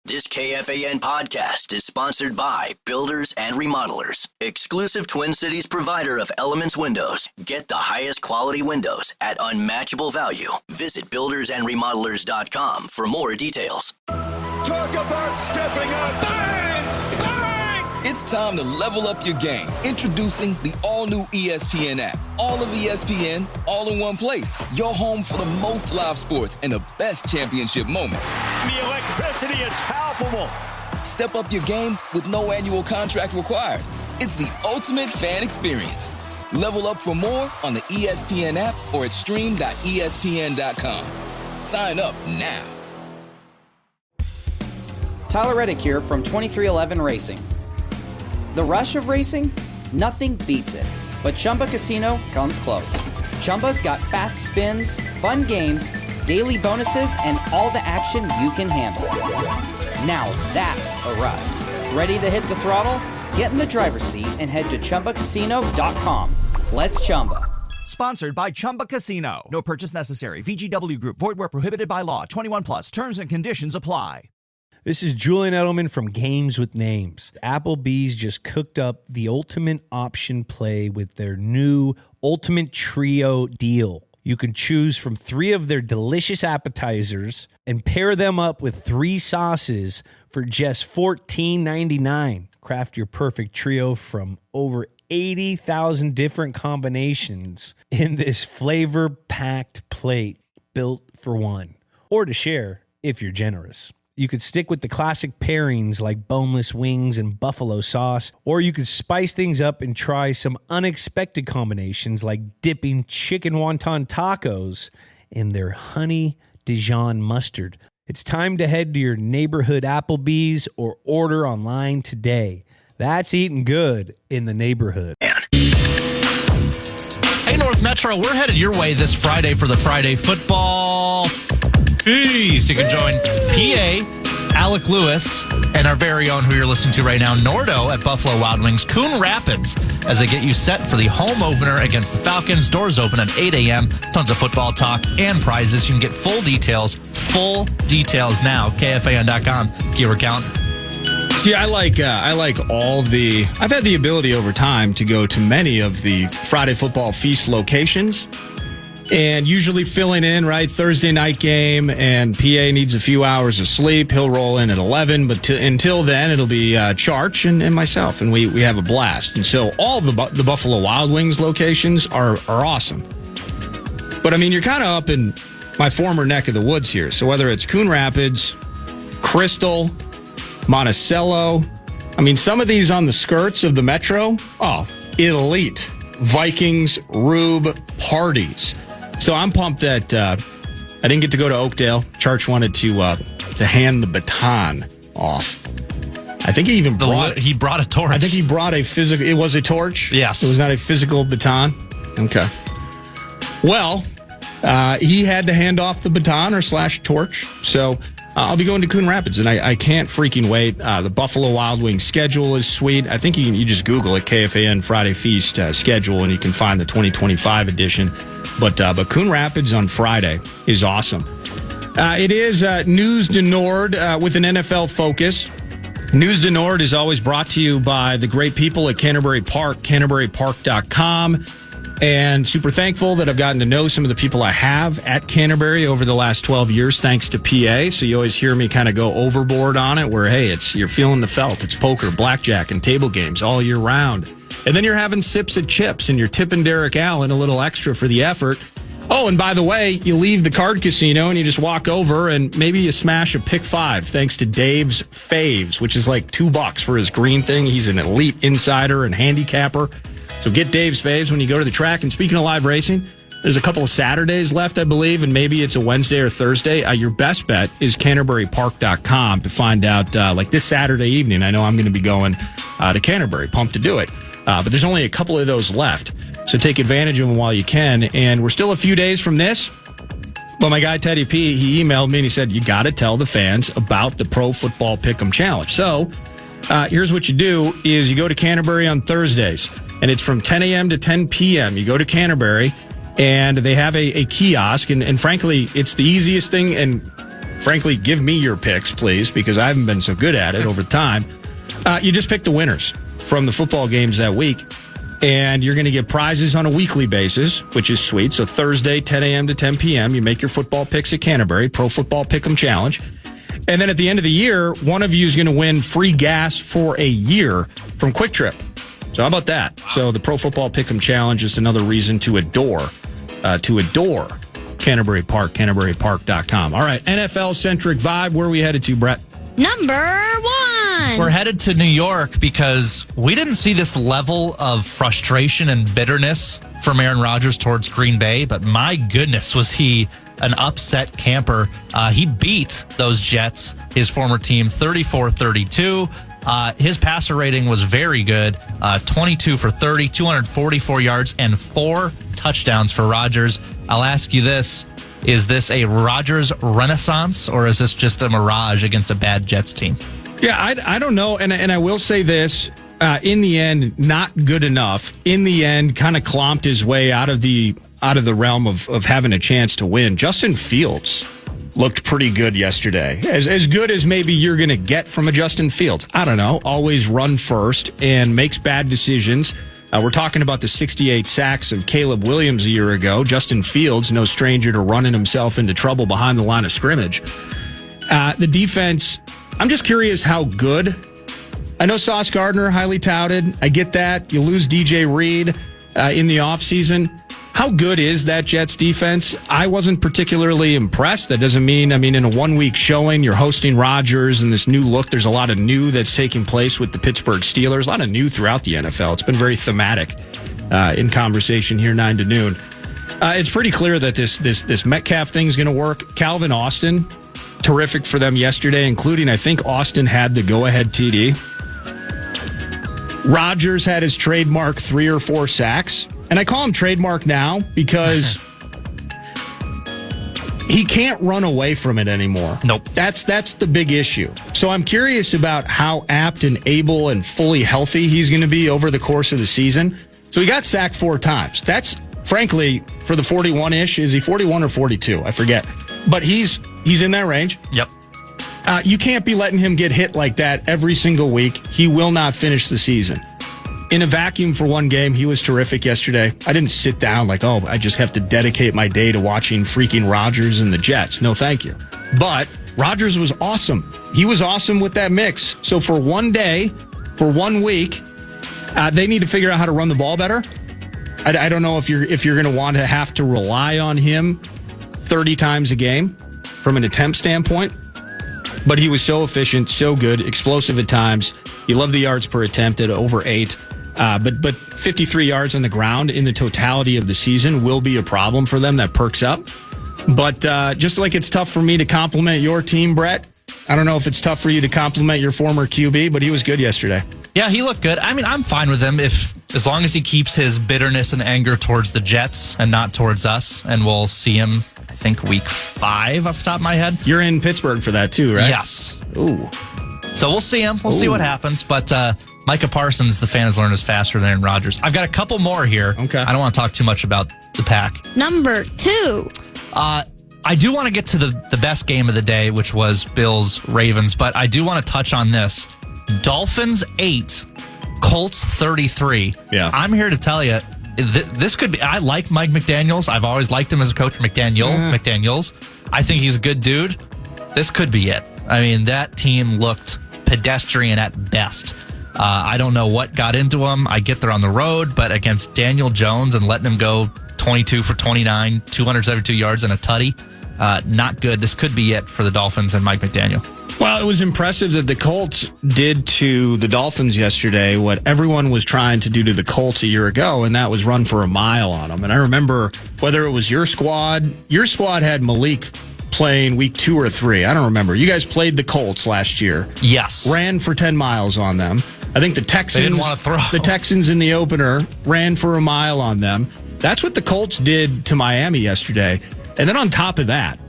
This KFAN podcast is sponsored by Builders and Remodelers, exclusive Twin Cities provider of Elements Windows. Get the highest quality windows at unmatchable value. Visit buildersandremodelers.com for more details. Talk about stepping up. Bang! Bang! It's time to level up your game. Introducing the all-new ESPN app. All of ESPN, all in one place. Your home for the most live sports and the best championship moments. The electricity is palpable. Step up your game with no annual contract required. It's the ultimate fan experience. Level up for more on the ESPN app or at stream.espn.com. Sign up now. Tyler Reddick here from 2311 Racing. The rush of racing? Nothing beats it. But Chumba Casino comes close. Chumba's got fast spins, fun games, daily bonuses, and all the action you can handle. Now that's a ride. Ready to hit the throttle? Get in the driver's seat and head to ChumbaCasino.com. Let's Chumba. Sponsored by Chumba Casino. No purchase necessary. VGW Group. Void where prohibited by law. 21 plus. Terms and conditions apply. This is Julian Edelman from Games with Names. Applebee's just cooked up the ultimate option play with their new Ultimate Trio deal. You can choose from 3 of their delicious appetizers and pair them up with 3 sauces for just $14.99. Craft your perfect trio from over 80,000 different combinations in this flavor-packed plate built for one, or to share if you're generous. You could stick with the classic pairings like boneless wings and buffalo sauce, or you could spice things up and try some unexpected combinations like dipping chicken wonton tacos in their honey Dijon mustard. It's time to head to your neighborhood Applebee's or order online today. That's eating good in the neighborhood. Hey, North Metro, we're headed your way this Friday for the Friday Football Feast. You can join PA, Alec Lewis, and our very own, who you're listening to right now, Nordo at Buffalo Wild Wings, Coon Rapids, as they get you set for the home opener against the Falcons. Doors open at 8 a.m. Tons of football talk and prizes. You can get full details now. KFAN.com. Keyword count. See, I like all the. I've had the ability over time to go to many of the Friday Football Feast locations. And usually filling in, right, Thursday night game, and PA needs a few hours of sleep. He'll roll in at 11, but until then, it'll be Charch and myself, and we have a blast. And so all the Buffalo Wild Wings locations are awesome. But, I mean, you're kind of up in my former neck of the woods here. So whether it's Coon Rapids, Crystal, Monticello, I mean, some of these on the skirts of the Metro, elite. Vikings, Rube, parties. So I'm pumped that I didn't get to go to Oakdale. Charch wanted to hand the baton off. I think he even brought a torch. I think he brought a physical. It was a torch? Yes. It was not a physical baton? Okay. Well, he had to hand off the baton or /torch. So I'll be going to Coon Rapids, and I can't freaking wait. The Buffalo Wild Wings schedule is sweet. I think you just Google it, KFAN Friday Feast schedule, and you can find the 2025 edition. But Coon Rapids on Friday is awesome. It is News de Nord with an NFL focus. News de Nord is always brought to you by the great people at Canterbury Park, CanterburyPark.com. And super thankful that I've gotten to know some of the people I have at Canterbury over the last 12 years, thanks to PA. So you always hear me kind of go overboard on it, where, hey, you're feeling the felt. It's poker, blackjack, and table games all year round. And then you're having sips at chips, and you're tipping Derek Allen a little extra for the effort. Oh, and by the way, you leave the card casino and you just walk over and maybe you smash a pick 5 thanks to Dave's Faves, which is like $2 for his green thing. He's an elite insider and handicapper. So get Dave's Faves when you go to the track. And speaking of live racing, there's a couple of Saturdays left, I believe, and maybe it's a Wednesday or Thursday. Your best bet is CanterburyPark.com to find out, like this Saturday evening. I know I'm going to be going to Canterbury. Pumped to do it. But there's only a couple of those left. So take advantage of them while you can. And we're still a few days from this. But my guy, Teddy P, he emailed me and he said, you got to tell the fans about the Pro Football Pick'em Challenge. So here's what you do is you go to Canterbury on Thursdays. And it's from 10 a.m. to 10 p.m. You go to Canterbury, and they have a kiosk. And frankly, it's the easiest thing. And frankly, give me your picks, please, because I haven't been so good at it over time. You just pick the winners from the football games that week, and you're going to get prizes on a weekly basis, which is sweet. So Thursday, 10 a.m. to 10 p.m., you make your football picks at Canterbury, Pro Football Pick'em Challenge. And then at the end of the year, one of you is going to win free gas for a year from Quick Trip. So how about that? So the Pro Football Pick'em Challenge is another reason to adore Canterbury Park, CanterburyPark.com. All right, NFL-centric vibe. Where are we headed to, Brett? Number 1. We're headed to New York because we didn't see this level of frustration and bitterness from Aaron Rodgers towards Green Bay, but my goodness, was he an upset camper. He beat those Jets, his former team, 34-32. His passer rating was very good, 22 for 30, 244 yards, and 4 touchdowns for Rodgers. I'll ask you this. Is this a Rodgers renaissance, or is this just a mirage against a bad Jets team? Yeah, I don't know, and I will say this. In the end, not good enough. In the end, kind of clomped his way out of the realm of having a chance to win. Justin Fields looked pretty good yesterday. As good as maybe you're going to get from a Justin Fields. I don't know. Always run first and makes bad decisions. We're talking about the 68 sacks of Caleb Williams a year ago. Justin Fields, no stranger to running himself into trouble behind the line of scrimmage. The defense, I'm just curious how good. I know Sauce Gardner, highly touted. I get that. You lose DJ Reed in the offseason. How good is that Jets defense? I wasn't particularly impressed. That doesn't mean, in a 1-week showing, you're hosting Rodgers and this new look. There's a lot of new that's taking place with the Pittsburgh Steelers. A lot of new throughout the NFL. It's been very thematic in conversation here 9 to noon. It's pretty clear that this Metcalf thing's going to work. Calvin Austin, terrific for them yesterday, including, I think, Austin had the go-ahead TD. Rodgers had his trademark 3 or 4 sacks. And I call him trademark now because he can't run away from it anymore. Nope. That's the big issue. So I'm curious about how apt and able and fully healthy he's going to be over the course of the season. So he got sacked 4 times. That's, frankly, for the 41-ish. Is he 41 or 42? I forget. But he's in that range. Yep. You can't be letting him get hit like that every single week. He will not finish the season. In a vacuum for one game, he was terrific yesterday. I didn't sit down like, I just have to dedicate my day to watching freaking Rodgers and the Jets. No, thank you. But Rodgers was awesome. He was awesome with that mix. So for one day, for 1 week, they need to figure out how to run the ball better. I don't know if you're going to want to have to rely on him 30 times a game from an attempt standpoint. But he was so efficient, so good, explosive at times. You love the yards per attempt at over 8. But 53 yards on the ground in the totality of the season will be a problem for them. That perks up. But just like it's tough for me to compliment your team, Brett, I don't know if it's tough for you to compliment your former QB, but he was good yesterday. Yeah, he looked good. I'm fine with him as long as he keeps his bitterness and anger towards the Jets and not towards us. And we'll see him, I think, week 5 off the top of my head. You're in Pittsburgh for that too, right? Yes. Ooh. So we'll see him. We'll see what happens. But Micah Parsons, the fan has learned, is faster than Aaron Rodgers. I've got a couple more here. Okay. I don't want to talk too much about the Pack. Number 2. I do want to get to the best game of the day, which was Bills-Ravens, but I do want to touch on this. Dolphins 8, Colts 33. Yeah. I'm here to tell you, this could be... I like Mike McDaniels. I've always liked him as a coach, McDaniels. I think he's a good dude. This could be it. That team looked pedestrian at best. I don't know what got into him. I get they're on the road, but against Daniel Jones and letting him go 22 for 29, 272 yards and a tutty, not good. This could be it for the Dolphins and Mike McDaniel. Well, it was impressive that the Colts did to the Dolphins yesterday what everyone was trying to do to the Colts a year ago, and that was run for a mile on them. And I remember whether it was your squad had Malik playing week 2 or 3. I don't remember. You guys played the Colts last year. Yes. Ran for 10 miles on them. I think the Texans, they didn't want to throw. The Texans in the opener ran for a mile on them. That's what the Colts did to Miami yesterday. And then on top of that,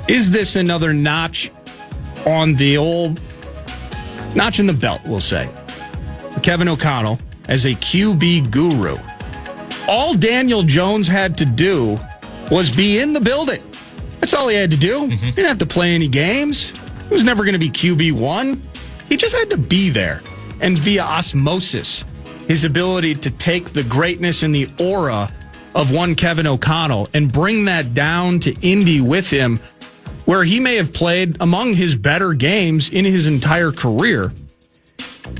is this another notch on the old notch in the belt, we'll say? Kevin O'Connell as a QB guru. All Daniel Jones had to do was be in the building. That's all he had to do. He didn't have to play any games. He was never going to be QB1. He just had to be there. And via osmosis, his ability to take the greatness and the aura of one Kevin O'Connell and bring that down to Indy with him, where he may have played among his better games in his entire career.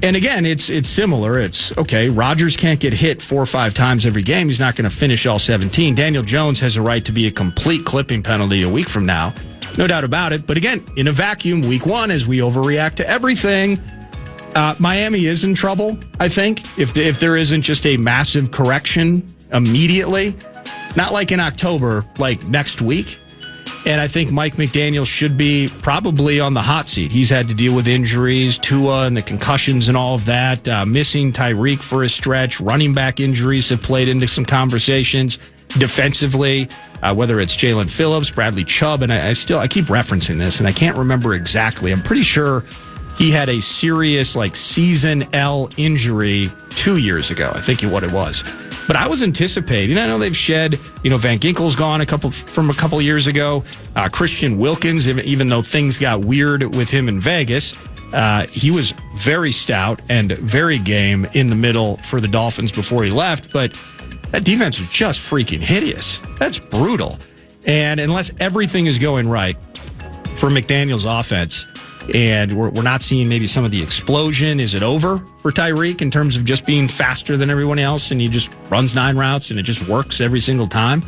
And again, it's similar. It's, okay, Rodgers can't get hit 4 or 5 times every game. He's not going to finish all 17. Daniel Jones has a right to be a complete clipping penalty a week from now. No doubt about it. But again, in a vacuum, week 1, as we overreact to everything, Miami is in trouble, I think, if there isn't just a massive correction immediately. Not like in October, like next week. And I think Mike McDaniel should be probably on the hot seat. He's had to deal with injuries, Tua and the concussions and all of that, missing Tyreek for a stretch. Running back injuries have played into some conversations defensively, whether it's Jalen Phillips, Bradley Chubb, and I keep referencing this, and I can't remember exactly. I'm pretty sure he had a serious season L injury 2 years ago. I think what it was. But I was anticipating. I know they've shed, Van Ginkel's gone a couple years ago. Christian Wilkins, even though things got weird with him in Vegas, he was very stout and very game in the middle for the Dolphins before he left. But that defense was just freaking hideous. That's brutal. And unless everything is going right for McDaniel's offense, and we're not seeing maybe some of the explosion. Is it over for Tyreek in terms of just being faster than everyone else and he just runs 9 routes and it just works every single time?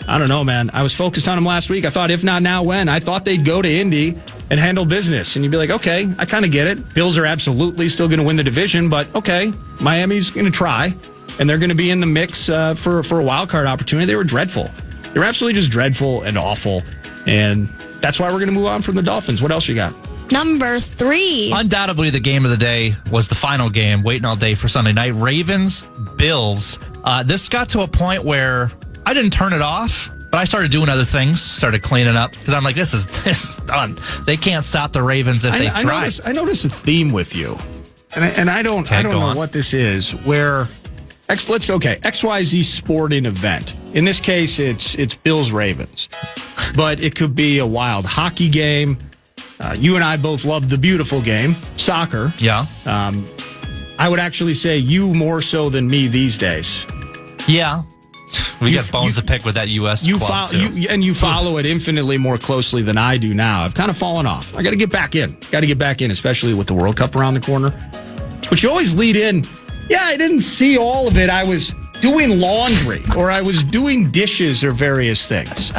I don't know, man. I was focused on him last week. I thought, if not now, when? I thought they'd go to Indy and handle business. And you'd be like, okay, I kind of get it. Bills are absolutely still going to win the division, but okay, Miami's going to try, and they're going to be in the mix for a wild card opportunity. They were dreadful. They were absolutely just dreadful and awful, and that's why we're going to move on from the Dolphins. What else you got? Number 3. Undoubtedly, the game of the day was the final game, waiting all day for Sunday night. Ravens, Bills. This got to a point where I didn't turn it off, but I started doing other things, started cleaning up, because I'm like, this is done. They can't stop the Ravens if they try. I notice a theme with you, and I don't know what this is, where XYZ sporting event. In this case, it's Bills-Ravens, but it could be a wild hockey game. You and I both love the beautiful game, soccer. Yeah. I would actually say you more so than me these days. Yeah. We got bones to pick with that U.S. club, too. You follow it infinitely more closely than I do now. I've kind of fallen off. I got to get back in. Especially with the World Cup around the corner. But you always lead in, I didn't see all of it. I was doing laundry or I was doing dishes or various things.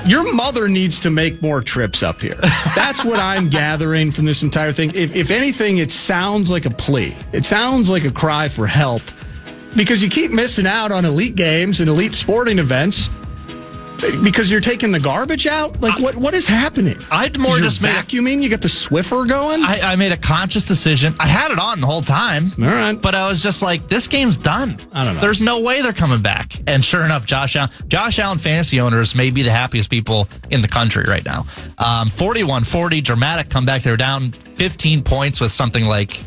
Your mother needs to make more trips up here. That's what I'm gathering from this entire thing. If anything, it sounds like a plea. It sounds like a cry for help because you keep missing out on elite games and elite sporting events because you're taking the garbage out. Like, what is happening? I'd more just vacuuming. You got the Swiffer going. I made a conscious decision. I had it on the whole time. All right, but I was just like, this game's done. I don't know. There's no way they're coming back. And sure enough, Josh Allen fantasy owners may be the happiest people in the country right now. 41-40, dramatic comeback. They were down 15 points with something like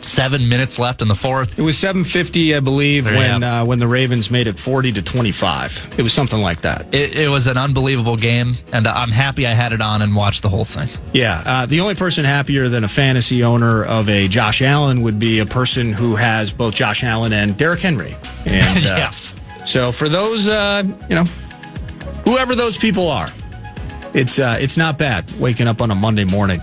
7 minutes left in the fourth. It was 7:50, I believe, when the Ravens made it 40-25. It was something like that. It was an unbelievable game, and I'm happy I had it on and watched the whole thing. Yeah, the only person happier than a fantasy owner of a Josh Allen would be a person who has both Josh Allen and Derrick Henry. And, yes. So for those, whoever those people are, it's not bad waking up on a Monday morning.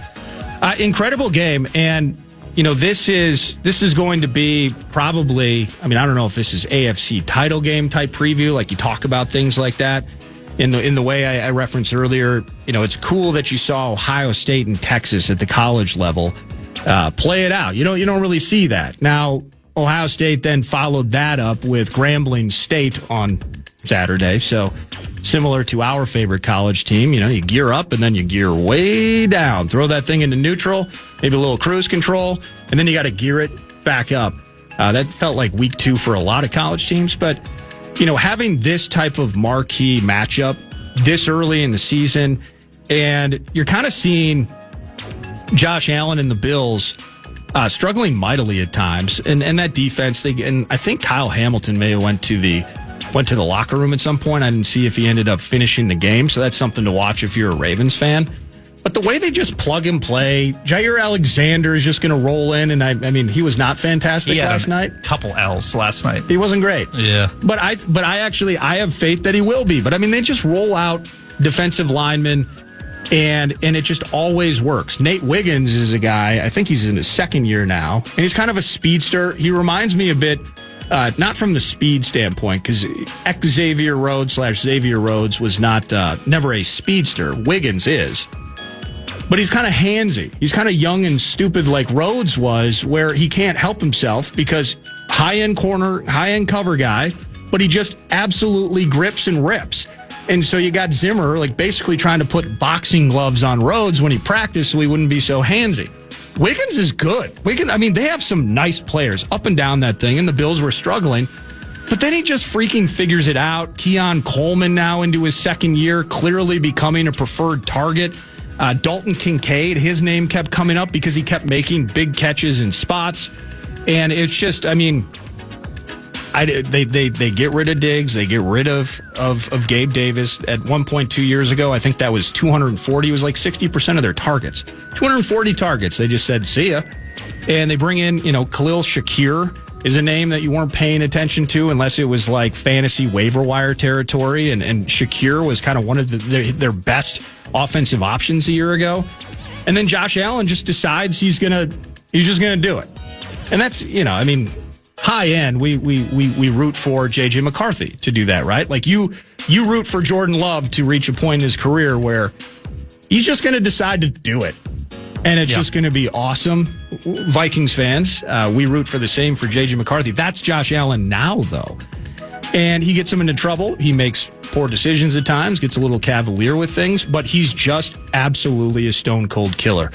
Incredible game, and this is going to be probably, I don't know if this is AFC title game type preview, like you talk about things like that. In the way I referenced earlier, it's cool that you saw Ohio State and Texas at the college level play it out. You don't really see that. Now, Ohio State then followed that up with Grambling State on Saturday. So similar to our favorite college team, you gear up and then you gear way down. Throw that thing into neutral, maybe a little cruise control, and then you got to gear it back up. That felt like week 2 for a lot of college teams. But, having this type of marquee matchup this early in the season, and you're kind of seeing Josh Allen and the Bills struggling mightily at times. And that defense, and I think Kyle Hamilton may have went to the went to the locker room at some point. I didn't see if he ended up finishing the game, so that's something to watch if you're a Ravens fan. But the way they just plug and play, Jair Alexander is just going to roll in, and I mean, he was not fantastic last night. Couple L's last night. He wasn't great. Yeah. But I have faith that he will be. But I mean, they just roll out defensive linemen, and it just always works. Nate Wiggins is a guy, I think he's in his second year now, and he's kind of a speedster. He reminds me a bit, not from the speed standpoint, because Xavier Rhodes was never a speedster. Wiggins is. But he's kind of handsy. He's kind of young and stupid like Rhodes was, where he can't help himself because high-end corner, high-end cover guy, but he just absolutely grips and rips. And so you got Zimmer like basically trying to put boxing gloves on Rhodes when he practiced so he wouldn't be so handsy. Wiggins is good. They have some nice players up and down that thing, and the Bills were struggling. But then he just freaking figures it out. Keon Coleman now into his second year, clearly becoming a preferred target. Dalton Kincaid, his name kept coming up because he kept making big catches in spots. And it's just, they get rid of Diggs. They get rid of Gabe Davis. At one point 2 years ago, I think that was 240. It was like 60% of their targets. 240 targets. They just said, see ya. And they bring in, Khalil Shakir is a name that you weren't paying attention to unless it was like fantasy waiver wire territory. And Shakir was kind of one of their best offensive options a year ago. And then Josh Allen just decides he's just gonna do it. And that's, high end, we root for J.J. McCarthy to do that, right? Like you root for Jordan Love to reach a point in his career where he's just going to decide to do it. And it's just going to be awesome. Vikings fans, we root for the same for J.J. McCarthy. That's Josh Allen now, though. And he gets him into trouble. He makes poor decisions at times, gets a little cavalier with things, but he's just absolutely a stone-cold killer.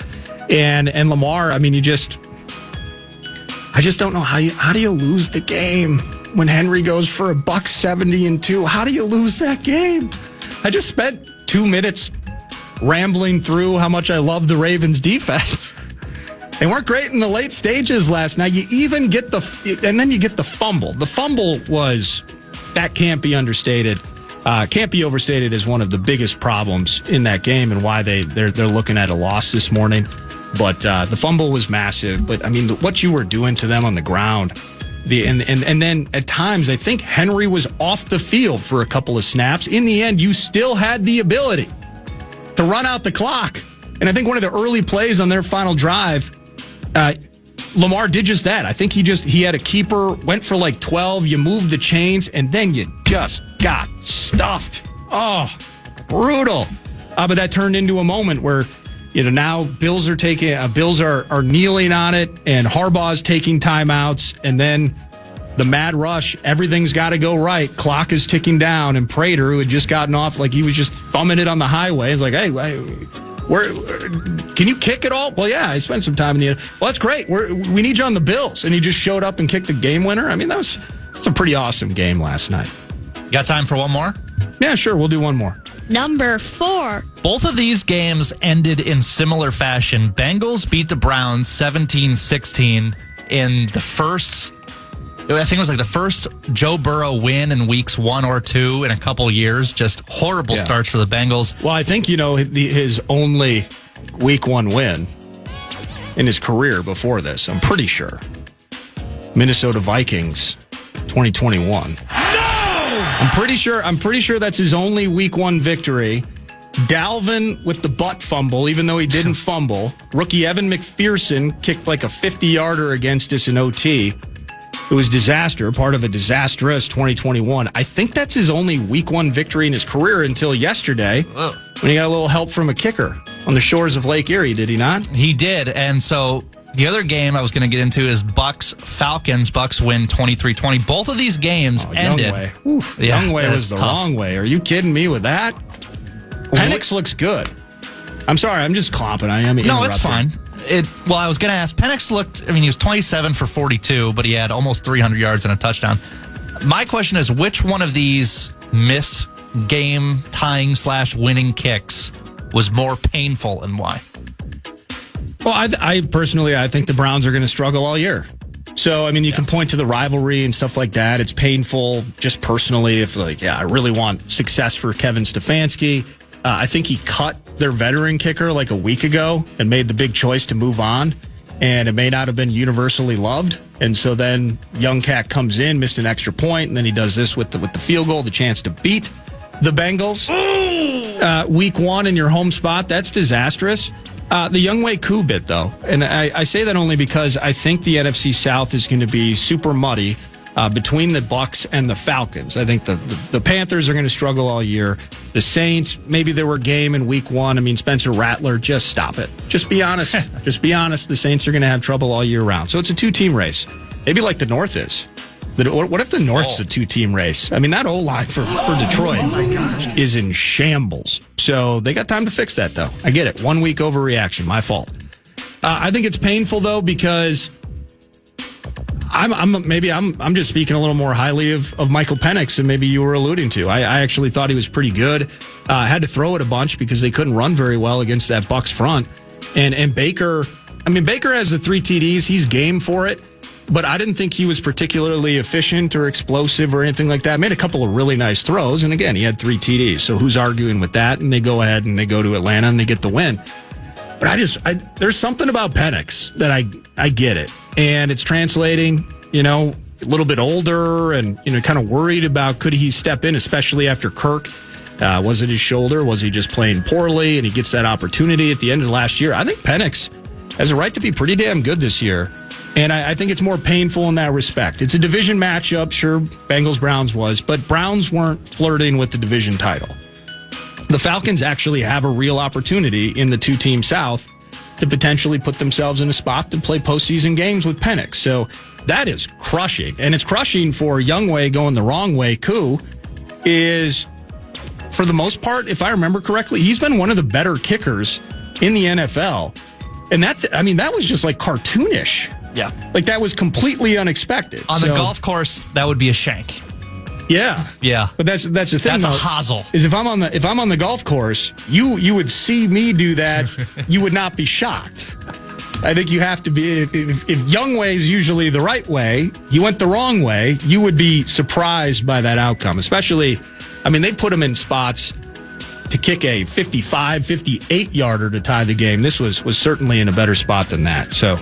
And Lamar, I just don't know how do you lose the game when Henry goes for $170 and 2? How do you lose that game? I just spent 2 minutes rambling through how much I love the Ravens defense. They weren't great in the late stages last night. You even get and then you get the fumble. The fumble that can't be understated. Can't be overstated as one of the biggest problems in that game and why they're looking at a loss this morning. But the fumble was massive. But what you were doing to them on the ground, and then at times I think Henry was off the field for a couple of snaps. In the end, you still had the ability to run out the clock. And I think one of the early plays on their final drive, Lamar did just that. I think he had a keeper, went for like 12. You moved the chains, and then you just got stuffed. Oh, brutal. But that turned into a moment where, now Bills are kneeling on it, and Harbaugh's taking timeouts, and then the mad rush. Everything's got to go right. Clock is ticking down, and Prater, who had just gotten off, like he was just thumbing it on the highway, is like, hey, can you kick it all? Well, yeah, I spent some time in the end. Well, that's great. We need you on the Bills, and he just showed up and kicked a game winner. That's a pretty awesome game last night. Got time for one more? Yeah, sure. We'll do one more. Number 4. Both of these games ended in similar fashion. Bengals beat the Browns 17-16 in the first, I think it was like the first Joe Burrow win in weeks 1 or 2 in a couple years. Just horrible starts for the Bengals. Well, I think, his only week 1 win in his career before this, I'm pretty sure. Minnesota Vikings 2021. I'm pretty sure that's his only week 1 victory. Dalvin with the butt fumble, even though he didn't fumble. Rookie Evan McPherson kicked like a 50-yarder against us in OT. It was disaster, part of a disastrous 2021. I think that's his only week 1 victory in his career until yesterday when he got a little help from a kicker on the shores of Lake Erie, did he not? He did, and so the other game I was going to get into is Bucks-Falcons. Bucks win 23-20. Both of these games ended. Young way was the wrong way. Are you kidding me with that? Penix looks good. I'm sorry, I'm just clomping. No, it's fine. I was going to ask, Penix looked, he was 27 for 42, but he had almost 300 yards and a touchdown. My question is, which one of these missed game-tying / winning kicks was more painful and why? Well, I personally think the Browns are going to struggle all year. So, I mean, you can point to the rivalry and stuff like that. It's painful just personally if, I really want success for Kevin Stefanski. I think he cut their veteran kicker like a week ago and made the big choice to move on. And it may not have been universally loved. And so then young cat comes in, missed an extra point, and then he does this with the field goal, the chance to beat the Bengals. Week 1 in your home spot, that's disastrous. The Younghoe Koo bit, though, and I say that only because I think the NFC South is going to be super muddy between the Bucs and the Falcons. I think the Panthers are going to struggle all year. The Saints, maybe they were game in Week 1. I mean, Spencer Rattler, just stop it. Just be honest. Just be honest. The Saints are going to have trouble all year round. So it's a 2-team race. Maybe like the North is. What if the North's a 2-team race? I mean, that O-line for Detroit is in shambles. So they got time to fix that, though. I get it. 1 week overreaction. My fault. I think it's painful, though, because I'm just speaking a little more highly of Michael Penix than maybe you were alluding to. I actually thought he was pretty good. Had to throw it a bunch because they couldn't run very well against that Bucs front. And Baker, Baker has the 3 TDs. He's game for it. But I didn't think he was particularly efficient or explosive or anything like that. Made a couple of really nice throws. And again, he had 3 TDs. So who's arguing with that? And they go ahead and they go to Atlanta and they get the win. But there's something about Penix that I get it. And it's translating, a little bit older and, kind of worried about could he step in, especially after Kirk. Was it his shoulder? Was he just playing poorly? And he gets that opportunity at the end of last year. I think Penix has a right to be pretty damn good this year. And I think it's more painful in that respect. It's a division matchup. Sure, Bengals-Browns was, but Browns weren't flirting with the division title. The Falcons actually have a real opportunity in the 2-team South to potentially put themselves in a spot to play postseason games with Penix. So that is crushing. And it's crushing for Younghoe going the wrong way. Koo is, for the most part, if I remember correctly, he's been one of the better kickers in the NFL. And that was just like cartoonish. Yeah. Like that was completely unexpected. On the golf course, that would be a shank. Yeah. Yeah. But that's the thing. That's a hosel. Is if I'm on the golf course, you would see me do that, you would not be shocked. I think you have to be if Younghoe is usually the right way, he went the wrong way, you would be surprised by that outcome. Especially, they put him in spots to kick a 55, 58 yarder to tie the game. This was certainly in a better spot than that. So,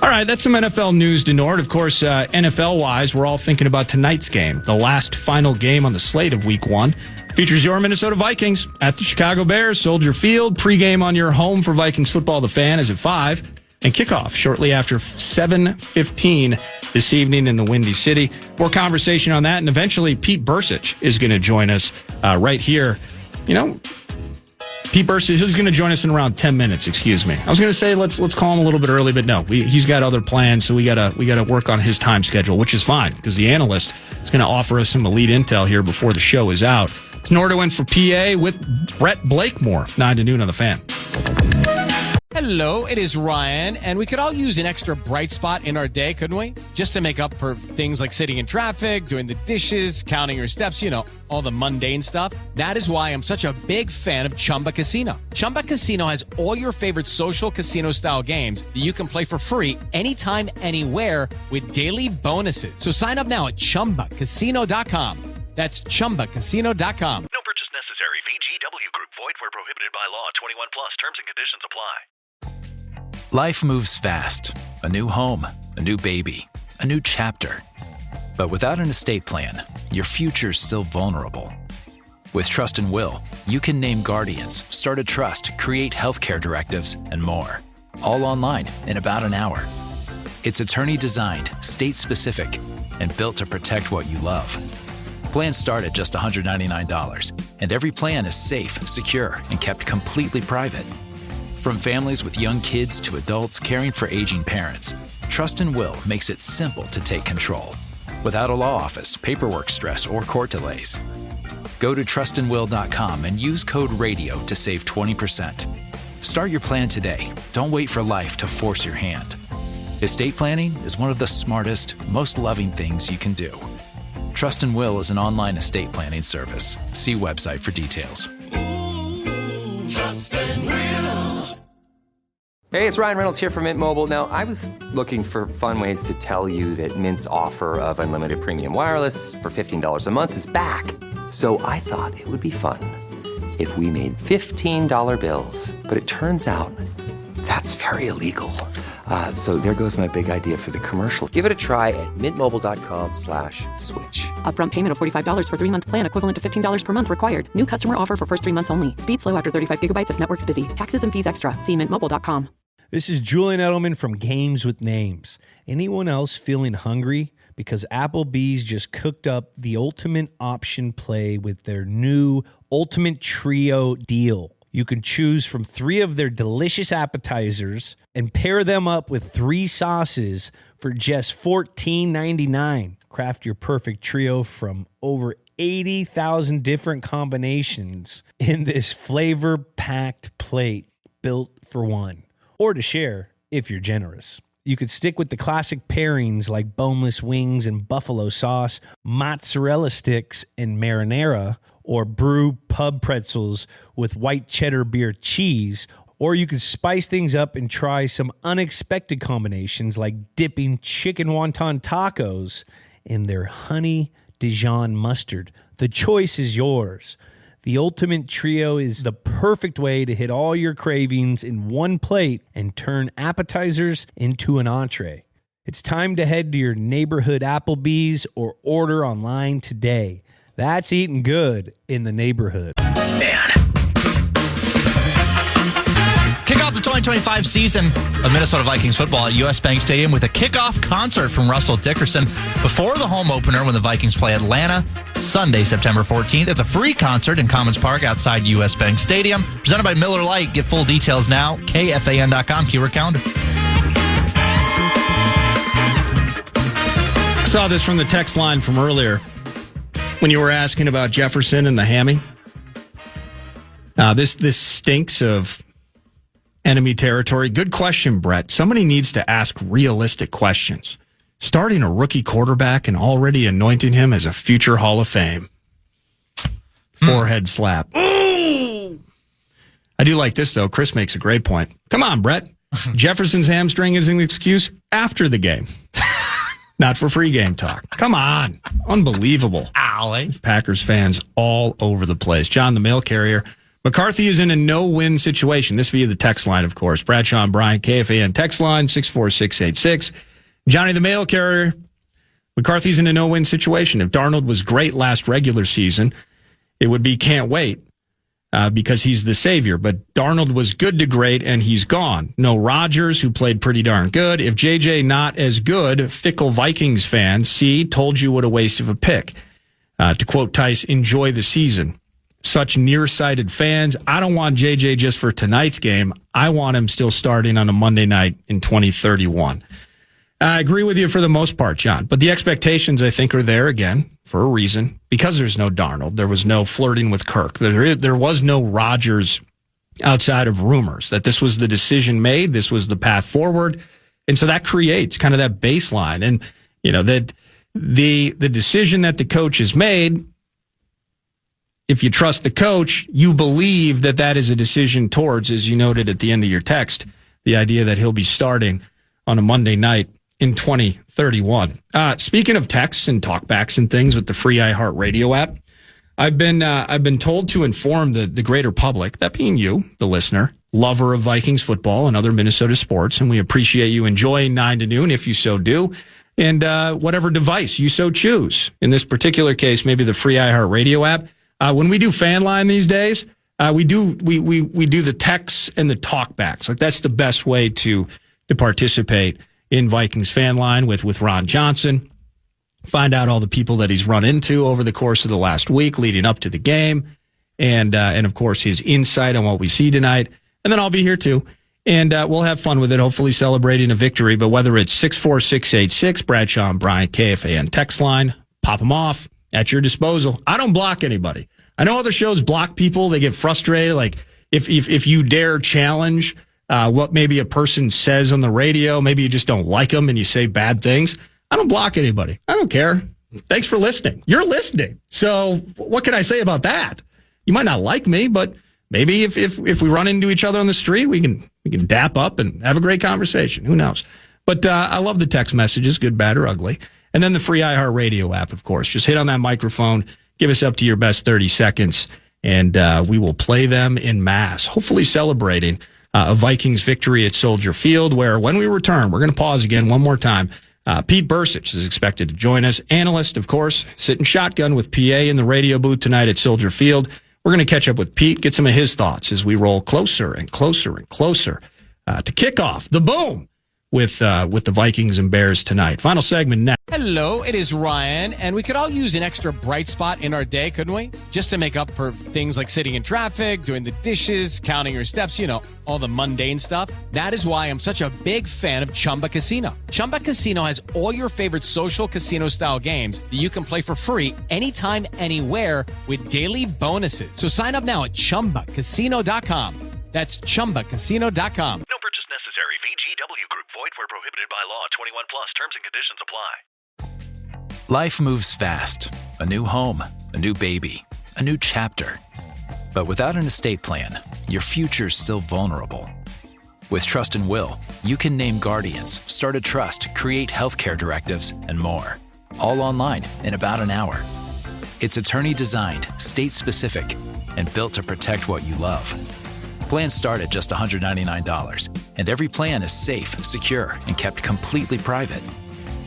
all right, that's some NFL news, Denord. Of course, NFL-wise, we're all thinking about tonight's game, the last final game on the slate of Week 1. Features your Minnesota Vikings at the Chicago Bears, Soldier Field. Pregame on your home for Vikings football, The Fan, is at 5. And kickoff shortly after 7:15 this evening in the Windy City. More conversation on that, and eventually Pete Bercich is going to join us right here. Pete Bercich is going to join us in around 10 minutes. Excuse me. I was going to say let's call him a little bit early, but no, he's got other plans, so we gotta work on his time schedule, which is fine because the analyst is going to offer us some elite intel here before the show is out. Nordo in for PA with Brett Blakemore, 9 to noon on The Fan. Hello, it is Ryan, and we could all use an extra bright spot in our day, couldn't we? Just to make up for things like sitting in traffic, doing the dishes, counting your steps, all the mundane stuff. That is why I'm such a big fan of Chumba Casino. Chumba Casino has all your favorite social casino-style games that you can play for free anytime, anywhere with daily bonuses. So sign up now at ChumbaCasino.com. That's ChumbaCasino.com. No purchase necessary. VGW Group. Void where prohibited by law. 21 plus. Terms and conditions apply. Life moves fast. A new home, a new baby, a new chapter. But without an estate plan, your future's still vulnerable. With Trust and Will, you can name guardians, start a trust, create healthcare directives, and more. All online in about an hour. It's attorney-designed, state-specific, and built to protect what you love. Plans start at just $199, and every plan is safe, secure, and kept completely private. From families with young kids to adults caring for aging parents, Trust and Will makes it simple to take control, without a law office, paperwork stress, or court delays. Go to trustandwill.com and use code RADIO to save 20%. Start your plan today. Don't wait for life to force your hand. Estate planning is one of the smartest, most loving things you can do. Trust and Will is an online estate planning service. See website for details. Trust and Will. Hey, it's Ryan Reynolds here from Mint Mobile. Now, I was looking for fun ways to tell you that Mint's offer of unlimited premium wireless for $15 a month is back. So I thought it would be fun if we made $15 bills. But it turns out that's very illegal. So there goes my big idea for the commercial. Give it a try at mintmobile.com/switch. Upfront payment of $45 for 3-month plan equivalent to $15 per month required. New customer offer for first 3 months only. Speed slow after 35 gigabytes if network's busy. Taxes and fees extra. See mintmobile.com. This is Julian Edelman from Games with Names. Anyone else feeling hungry? Because Applebee's just cooked up the ultimate option play with their new Ultimate Trio deal. You can choose from 3 of their delicious appetizers and pair them up with 3 sauces for just $14.99. Craft your perfect trio from over 80,000 different combinations in this flavor-packed plate built for one. Or to share if you're generous. You could stick with the classic pairings like boneless wings and buffalo sauce, mozzarella sticks and marinara, or brew pub pretzels with white cheddar beer cheese. Or you could spice things up and try some unexpected combinations like dipping chicken wonton tacos in their honey Dijon mustard. The choice is yours. The Ultimate Trio is the perfect way to hit all your cravings in one plate and turn appetizers into an entree. It's time to head to your neighborhood Applebee's or order online today. That's eating good in the neighborhood. Kick off the 2025 season of Minnesota Vikings football at US Bank Stadium with a kickoff concert from Russell Dickerson before the home opener when the Vikings play Atlanta Sunday, September 14th. It's a free concert in Commons Park outside US Bank Stadium. Presented by Miller Lite. Get full details now. KFAN.com. Keyword calendar. Saw this from the text line from earlier when you were asking about Jefferson and the hammy. This stinks of enemy territory. Good question, Brett. Somebody needs to ask realistic questions. Starting a rookie quarterback and already anointing him as a future Hall of Fame. Forehead slap. Ooh! I do like this, though. Chris makes a great point. Come on, Brett. Jefferson's hamstring is an excuse after the game. Not for pregame talk. Come on. Unbelievable. Ow. Packers fans all over the place. John, the mail carrier. McCarthy is in a no-win situation. This via the text line, of course. Bradshaw and Bryant, KFAN text line, 64686. Johnny, the mail carrier. McCarthy's in a no-win situation. If Darnold was great last regular season, it would be can't wait because he's the savior. But Darnold was good to great, and he's gone. No Rodgers, who played pretty darn good. If JJ not as good, fickle Vikings fans, see, told you what a waste of a pick. To quote Tice, enjoy the season. Such nearsighted fans. I don't want JJ just for tonight's game. I want him still starting on a Monday night in 2031. I agree with you for the most part, John. But the expectations, I think, are there again for a reason. Because there's no Darnold. There was no flirting with Kirk. There was no Rodgers outside of rumors that this was the decision made. This was the path forward. And so that creates kind of that baseline. And, you know, that the decision that the coach has made, if you trust the coach, you believe that that is a decision towards, as you noted at the end of your text, the idea that he'll be starting on a Monday night in 2031. Speaking of texts and talkbacks and things with the free iHeartRadio app, I've been told to inform the greater public, that being you, the listener, lover of Vikings football and other Minnesota sports, and we appreciate you enjoying 9 to noon if you so do, and whatever device you so choose. In this particular case, maybe the free iHeartRadio app. When we do Fan Line these days, we do the texts and the talkbacks. Like that's the best way to participate in Vikings Fan Line with Ron Johnson. Find out all the people that he's run into over the course of the last week leading up to the game, and of course his insight on what we see tonight. And then I'll be here too, and we'll have fun with it. Hopefully celebrating a victory. But whether it's 64686 Bradshaw and Bryant KFAN text line, pop them off at your disposal. I don't block anybody. I know other shows block people. They get frustrated. Like if you dare challenge what maybe a person says on the radio, maybe you just don't like them and you say bad things. I don't block anybody. I don't care. Thanks for listening. You're listening. So what can I say about that? You might not like me, but maybe if we run into each other on the street, we can dap up and have a great conversation. Who knows? But I love the text messages, good, bad, or ugly. And then the free iHeartRadio app, of course. Just hit on that microphone, give us up to your best 30 seconds, and we will play them in mass, hopefully celebrating a Vikings victory at Soldier Field, where when we return, we're going to pause again one more time. Pete Bercich is expected to join us. Analyst, of course, sitting shotgun with PA in the radio booth tonight at Soldier Field. We're going to catch up with Pete, get some of his thoughts as we roll closer and closer and closer to kick off the boom with the Vikings and Bears tonight. Final segment next. Hello, it is Ryan, and we could all use an extra bright spot in our day, couldn't we? Just to make up for things like sitting in traffic, doing the dishes, counting your steps, all the mundane stuff. That is why I'm such a big fan of Chumba Casino. Chumba Casino has all your favorite social casino-style games that you can play for free anytime, anywhere with daily bonuses. So sign up now at ChumbaCasino.com. That's ChumbaCasino.com. No purchase necessary. VGW Group. Void where prohibited by law. 21 plus. Terms and conditions apply. Life moves fast. A new home, a new baby, a new chapter. But without an estate plan, your future's still vulnerable. With Trust and Will, you can name guardians, start a trust, create healthcare directives, and more. All online in about an hour. It's attorney designed, state specific, and built to protect what you love. Plans start at just $199, and every plan is safe, secure, and kept completely private.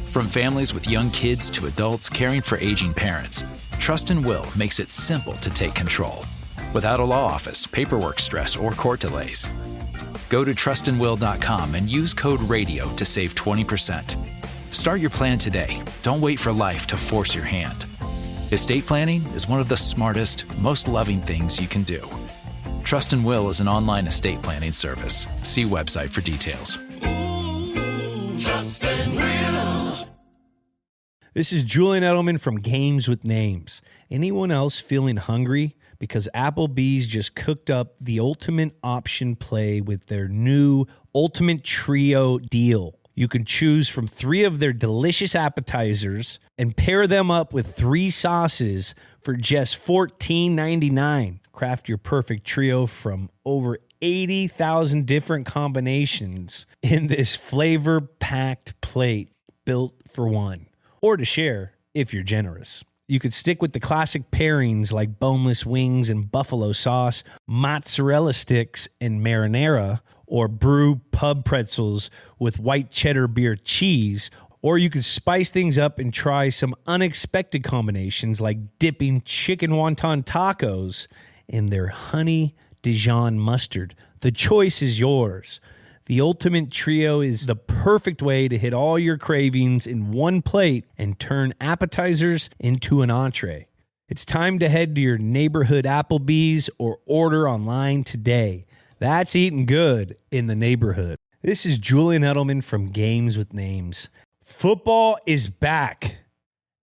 From families with young kids to adults caring for aging parents, Trust and Will makes it simple to take control, without a law office, paperwork stress, or court delays. Go to trustandwill.com and use code RADIO to save 20%. Start your plan today. Don't wait for life to force your hand. Estate planning is one of the smartest, most loving things you can do. Trust and Will is an online estate planning service. See website for details. Trust and Will. This is Julian Edelman from Games with Names. Anyone else feeling hungry? Because Applebee's just cooked up the ultimate option play with their new Ultimate Trio deal. You can choose from 3 of their delicious appetizers and pair them up with 3 sauces for just $14.99. Craft your perfect trio from over 80,000 different combinations in this flavor-packed plate built for one, or to share if you're generous. You could stick with the classic pairings like boneless wings and buffalo sauce, mozzarella sticks and marinara, or brew pub pretzels with white cheddar beer cheese, or you could spice things up and try some unexpected combinations like dipping chicken wonton tacos in their honey Dijon mustard. The choice is yours. The Ultimate Trio is the perfect way to hit all your cravings in one plate and turn appetizers into an entree. It's time to head to your neighborhood Applebee's or order online today. That's eating good in the neighborhood. This is Julian Edelman from Games with Names. Football is back.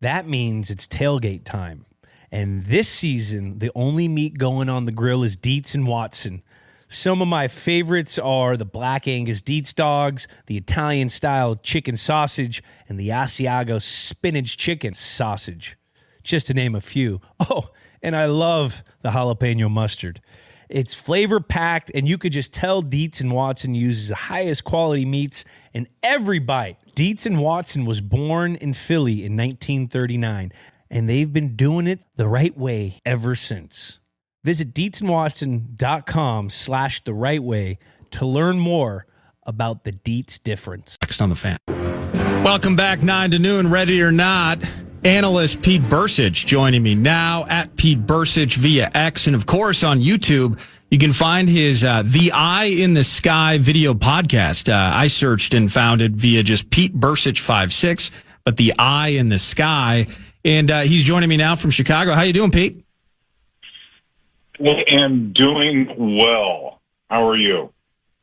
That means it's tailgate time. And this season, the only meat going on the grill is Dietz and Watson. Some of my favorites are the Black Angus Dietz dogs, the Italian-style chicken sausage, and the Asiago spinach chicken sausage, just to name a few. Oh, and I love the jalapeno mustard. It's flavor-packed, and you could just tell Dietz and Watson uses the highest quality meats in every bite. Dietz and Watson was born in Philly in 1939, and they've been doing it the right way ever since. Visit DietzandWatson.com/the right way to learn more about the Dietz difference. Next on the Fan. Welcome back, 9 to noon, ready or not. Analyst Pete Bercich joining me now at Pete Bercich via X. And of course on YouTube, you can find his The Eye in the Sky video podcast. I searched and found it via just Pete Bercich 56, but The Eye in the Sky. And he's joining me now from Chicago. How you doing, Pete? I am doing well. How are you?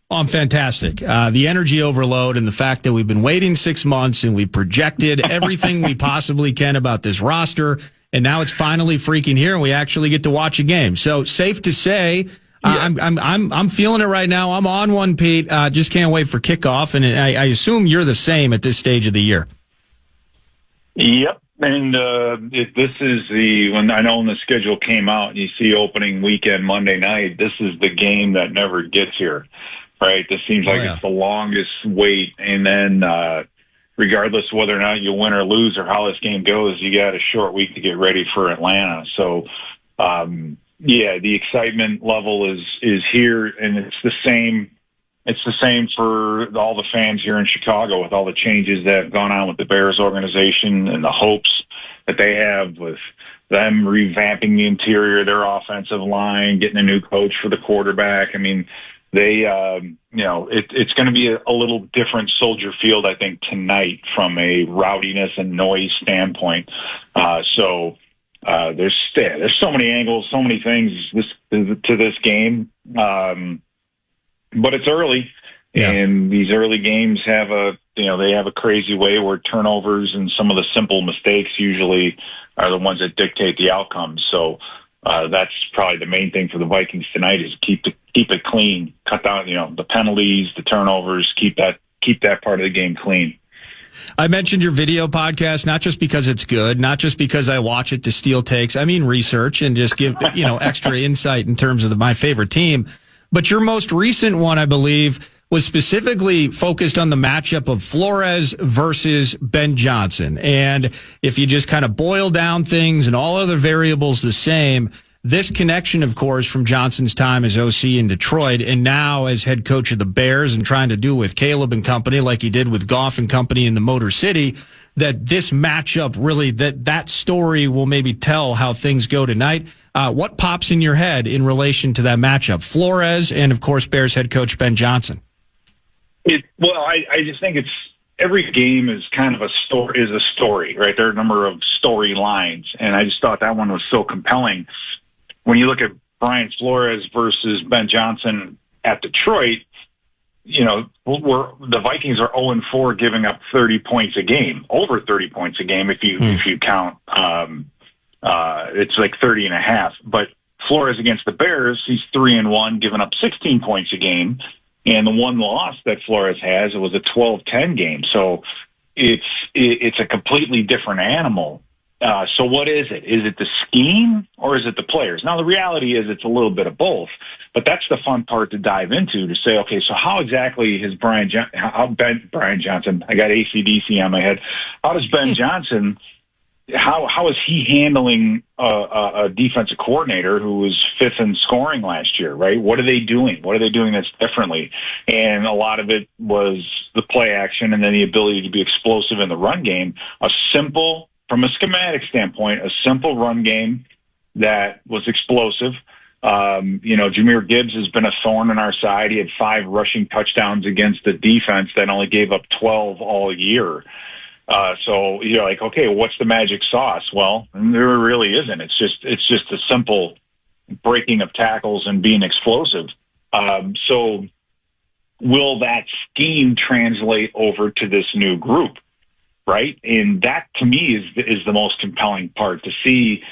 Oh, I'm fantastic. The energy overload and the fact that we've been waiting 6 months and we projected everything we possibly can about this roster, and now it's finally freaking here and we actually get to watch a game. So safe to say, I'm feeling it right now. I'm on one, Pete. Just can't wait for kickoff, and I assume you're the same at this stage of the year. Yep. And if this is when I know when the schedule came out and you see opening weekend Monday night, this is the game that never gets here, right? This seems like it's the longest wait. And then regardless of whether or not you win or lose or how this game goes, you got a short week to get ready for Atlanta. So, the excitement level is here, and it's the same. It's the same for all the fans here in Chicago with all the changes that have gone on with the Bears organization and the hopes that they have with them revamping the interior of their offensive line, getting a new coach for the quarterback. I mean, they, it's going to be a little different Soldier Field, I think, tonight from a rowdiness and noise standpoint. There's so many angles, so many things to this game. But it's early, and these early games have they have a crazy way where turnovers and some of the simple mistakes usually are the ones that dictate the outcome. So that's probably the main thing for the Vikings tonight is keep it clean, cut down the penalties, the turnovers, keep that part of the game clean. I mentioned your video podcast, not just because it's good, not just because I watch it to steal takes. I mean research and just give extra insight in terms of my favorite team. But your most recent one, I believe, was specifically focused on the matchup of Flores versus Ben Johnson. And if you just kind of boil down things and all other variables the same, this connection, of course, from Johnson's time as OC in Detroit and now as head coach of the Bears and trying to do with Caleb and company like he did with Goff and company in the Motor City, that this matchup really, that story will maybe tell how things go tonight. What pops in your head in relation to that matchup? Flores and, of course, Bears head coach Ben Johnson. I just think every game is kind of a story, right? There are a number of storylines, and I just thought that one was so compelling. When you look at Brian Flores versus Ben Johnson at Detroit, the Vikings are 0-4 giving up 30 points a game, over 30 points a game if you count. It's like 30.5. But Flores against the Bears, he's 3-1, giving up 16 points a game. And the one loss that Flores has, it was a 12-10 game. So it's a completely different animal. So what is it? Is it the scheme or is it the players? Now, the reality is it's a little bit of both, but that's the fun part to dive into, to say, okay, so how exactly has Brian Johnson, I got AC/DC on my head. How does Ben Johnson, how is he handling a defensive coordinator who was fifth in scoring last year, right? What are they doing? What are they doing that's differently? And a lot of it was the play action and then the ability to be explosive in the run game. From a schematic standpoint, a simple run game that was explosive. Jahmyr Gibbs has been a thorn in our side. He had 5 rushing touchdowns against the defense that only gave up 12 all year. So you're like, okay, what's the magic sauce? Well, there really isn't. It's just a simple breaking of tackles and being explosive. So will that scheme translate over to this new group? Right. And that to me is the most compelling part, to see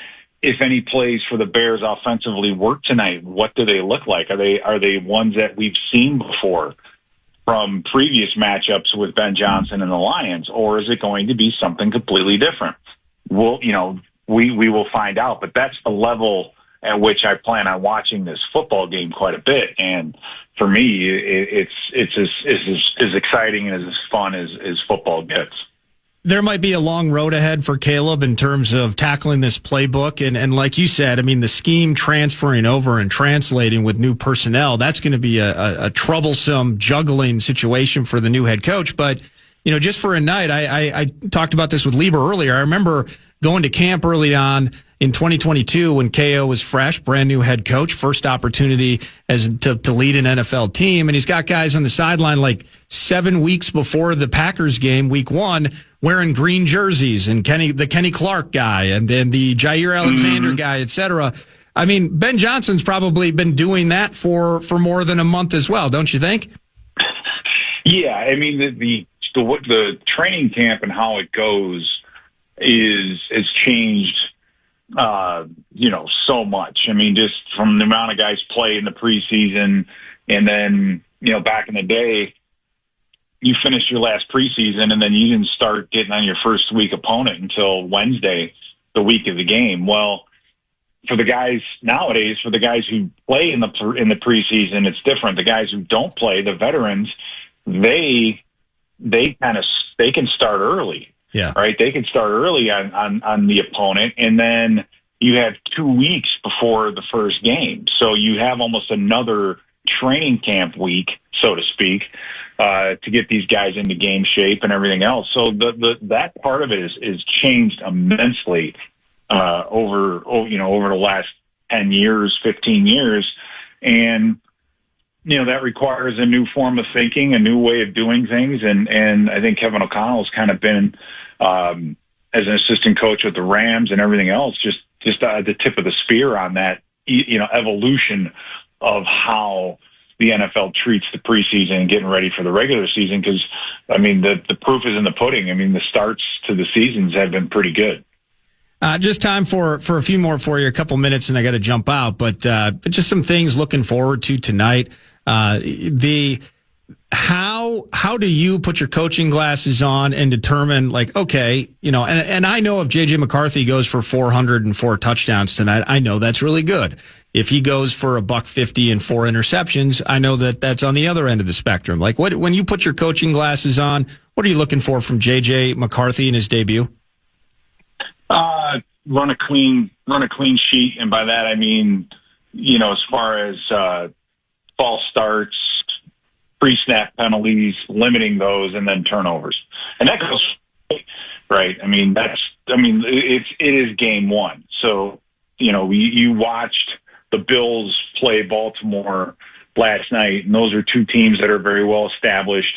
if any plays for the Bears offensively work tonight. What do they look like? Are they ones that we've seen before from previous matchups with Ben Johnson and the Lions, or is it going to be something completely different? Well, we will find out, but that's the level at which I plan on watching this football game quite a bit. And for me, it's as exciting and as fun as football gets. There might be a long road ahead for Caleb in terms of tackling this playbook. And like you said, I mean, the scheme transferring over and translating with new personnel, that's going to be a troublesome juggling situation for the new head coach. But, just for a night, I talked about this with Lieber earlier. I remember going to camp early on in 2022 when KO was fresh, brand new head coach, first opportunity to lead an NFL team. And he's got guys on the sideline like 7 weeks before the Packers game, week 1, wearing green jerseys, and the Kenny Clark guy and then the Jair Alexander guy, et cetera. I mean, Ben Johnson's probably been doing that for more than a month as well, don't you think? Yeah, I mean, the training camp and how it goes has changed, so much. I mean, just from the amount of guys played in the preseason, and then, back in the day, you finished your last preseason and then you didn't start getting on your first week opponent until Wednesday, the week of the game. Well, for the guys nowadays, for the guys who play in the preseason, it's different. The guys who don't play, the veterans, they can start early. Yeah. Right. They can start early on the opponent, and then you have 2 weeks before the first game. So you have almost another training camp week, so to speak, to get these guys into game shape and everything else. So that part of it is changed immensely over the last 10 years, 15 years. And, that requires a new form of thinking, a new way of doing things. And I think Kevin O'Connell's kind of been, as an assistant coach with the Rams and everything else, just the tip of the spear on that, evolution of how the NFL treats the preseason and getting ready for the regular season. Because, the proof is in the pudding. The starts to the seasons have been pretty good. Just time for a few more for you, a couple minutes, and I got to jump out. But just some things looking forward to tonight. How do you put your coaching glasses on and determine, okay, and I know if J.J. McCarthy goes for 404 touchdowns tonight, I know that's really good. If he goes for $150 and 4 interceptions, I know that that's on the other end of the spectrum. When you put your coaching glasses on, what are you looking for from J.J. McCarthy in his debut? Run a clean sheet, and by that I mean, as far as false starts, pre-snap penalties, limiting those, and then turnovers, and that goes right. It is game one. So you watched the Bills play Baltimore last night, and those are two teams that are very well established.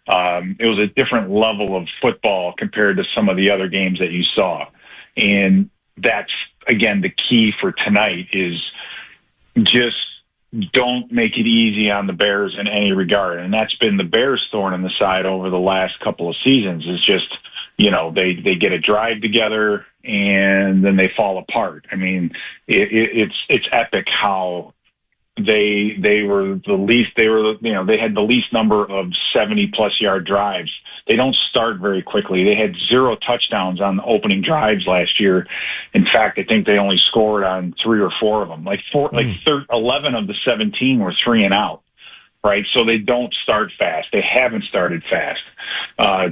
It was a different level of football compared to some of the other games that you saw. And that's, again, the key for tonight is just don't make it easy on the Bears in any regard. And that's been the Bears' thorn in the side over the last couple of seasons is just, they get a drive together and then they fall apart. It's epic how they had the least number of 70+ yard drives. They don't start very quickly. They had 0 touchdowns on the opening drives last year. In fact, I think they only scored on 3 or 4 of them. 11 of the 17 were 3 and out. Right. So they don't start fast. They haven't started fast.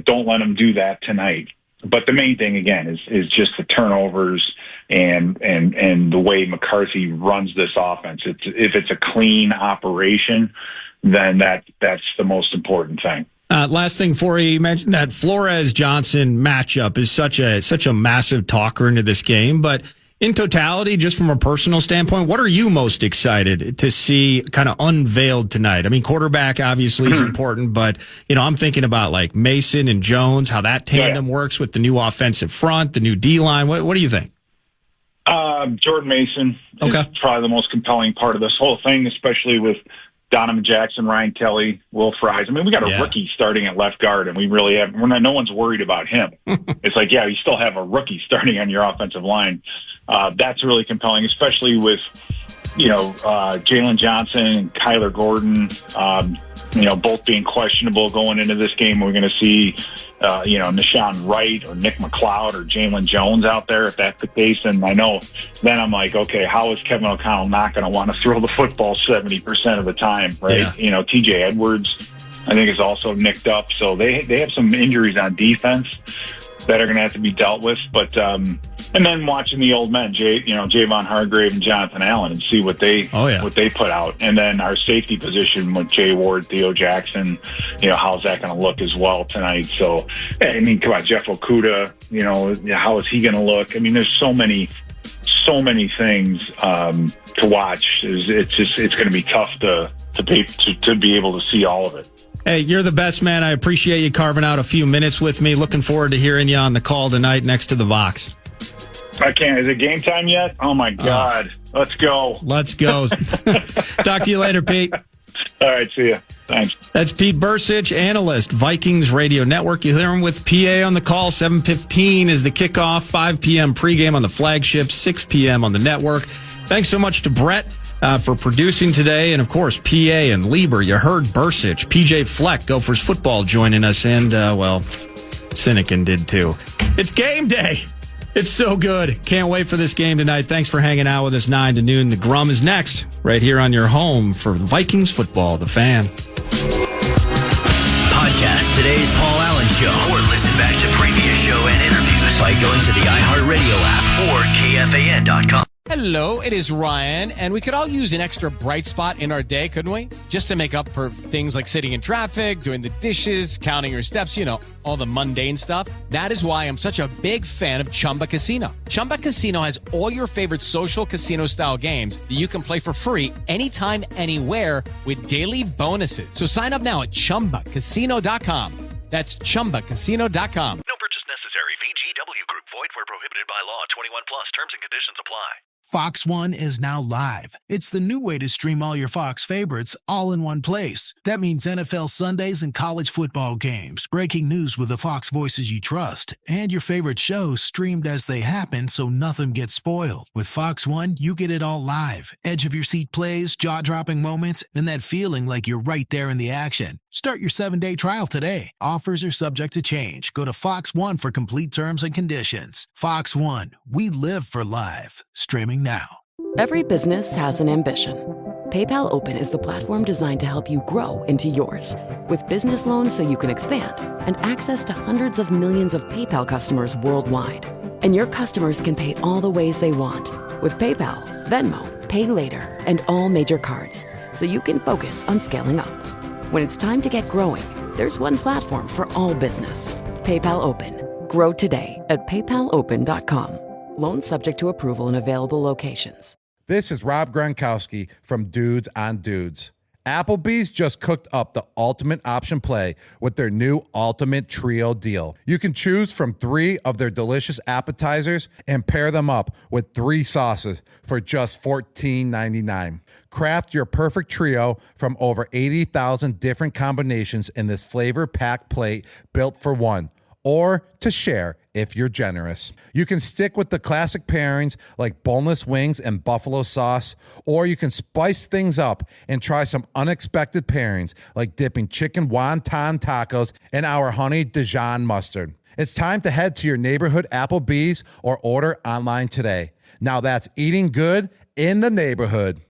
Don't let them do that tonight. But the main thing again is just the turnovers and the way McCarthy runs this offense. If it's a clean operation, then that's the most important thing. Last thing for you mentioned that Flores-Johnson matchup is such a massive talker into this game. But in totality, just from a personal standpoint, what are you most excited to see kind of unveiled tonight? Quarterback obviously is important, but I'm thinking about Mason and Jones, how that tandem works with the new offensive front, the new D-line. What do you think? Jordan Mason is probably the most compelling part of this whole thing, especially with Donovan Jackson, Ryan Kelly, Will Fries. We got a rookie starting at left guard, and no one's worried about him. It's you still have a rookie starting on your offensive line. That's really compelling, especially with, Jalen Johnson and Kyler Gordon, both being questionable going into this game. We're going to see, Nashawn Wright or Nick McLeod or Jalen Jones out there if that's the case. And I know then I'm okay, how is Kevin O'Connell not going to want to throw the football 70% of the time, right? Yeah. TJ Edwards, I think, is also nicked up. So they have some injuries on defense that are going to have to be dealt with. But, and then watching the old men, Javon Hargrave and Jonathan Allen, and see what they put out. And then our safety position with Jay Ward, Theo Jackson, how's that going to look as well tonight? So, come on, Jeff Okudah, how is he going to look? There's so many things to watch. It's going to be tough to be able to see all of it. Hey, you're the best, man. I appreciate you carving out a few minutes with me. Looking forward to hearing you on the call tonight next to the Vox. I can't. Is it game time yet? Oh, my God. Let's go. Let's go. Talk to you later, Pete. All right. See you. Thanks. That's Pete Bercich, analyst, Vikings Radio Network. You hear him with PA on the call. 7:15 is the kickoff. 5 p.m. pregame on the flagship. 6 p.m. on the network. Thanks so much to Brett for producing today. And, of course, PA and Lieber. You heard Bercich, PJ Fleck, Gophers football joining us. And, Sinekin did too. It's game day. It's so good. Can't wait for this game tonight. Thanks for hanging out with us 9 to noon. The Grum is next, right here on your home for Vikings football, The Fan. Podcast today's Paul Allen Show, or listen back to previous show and interviews by going to the iHeartRadio app or KFAN.com. Hello, it is Ryan, and we could all use an extra bright spot in our day, couldn't we? Just to make up for things like sitting in traffic, doing the dishes, counting your steps, all the mundane stuff. That is why I'm such a big fan of Chumba Casino. Chumba Casino has all your favorite social casino-style games that you can play for free anytime, anywhere with daily bonuses. So sign up now at ChumbaCasino.com. That's ChumbaCasino.com. No purchase necessary. VGW Group. Void where prohibited by law. 21 plus. Terms and conditions apply. Fox One is now live. It's the new way to stream all your Fox favorites all in one place. That means NFL Sundays and college football games, breaking news with the Fox voices you trust, and your favorite shows streamed as they happen so nothing gets spoiled. With Fox One, you get it all live. Edge-of-your-seat plays, jaw-dropping moments, and that feeling like you're right there in the action. Start your 7-day trial today. Offers are subject to change. Go to Fox One for complete terms and conditions. Fox One, we live for live. Streaming now. Every business has an ambition. PayPal Open is the platform designed to help you grow into yours. With business loans so you can expand and access to hundreds of millions of PayPal customers worldwide. And your customers can pay all the ways they want with PayPal, Venmo, Pay Later, and all major cards, so you can focus on scaling up. When it's time to get growing, there's one platform for all business. PayPal Open. Grow today at paypalopen.com. Loans subject to approval in available locations. This is Rob Gronkowski from Dudes on Dudes. Applebee's just cooked up the ultimate option play with their new Ultimate Trio deal. You can choose from 3 of their delicious appetizers and pair them up with 3 sauces for just $14.99. Craft your perfect trio from over 80,000 different combinations in this flavor-packed plate built for one, or to share if you're generous. You can stick with the classic pairings like boneless wings and buffalo sauce, or you can spice things up and try some unexpected pairings like dipping chicken wonton tacos in our honey Dijon mustard. It's time to head to your neighborhood Applebee's or order online today. Now that's eating good in the neighborhood.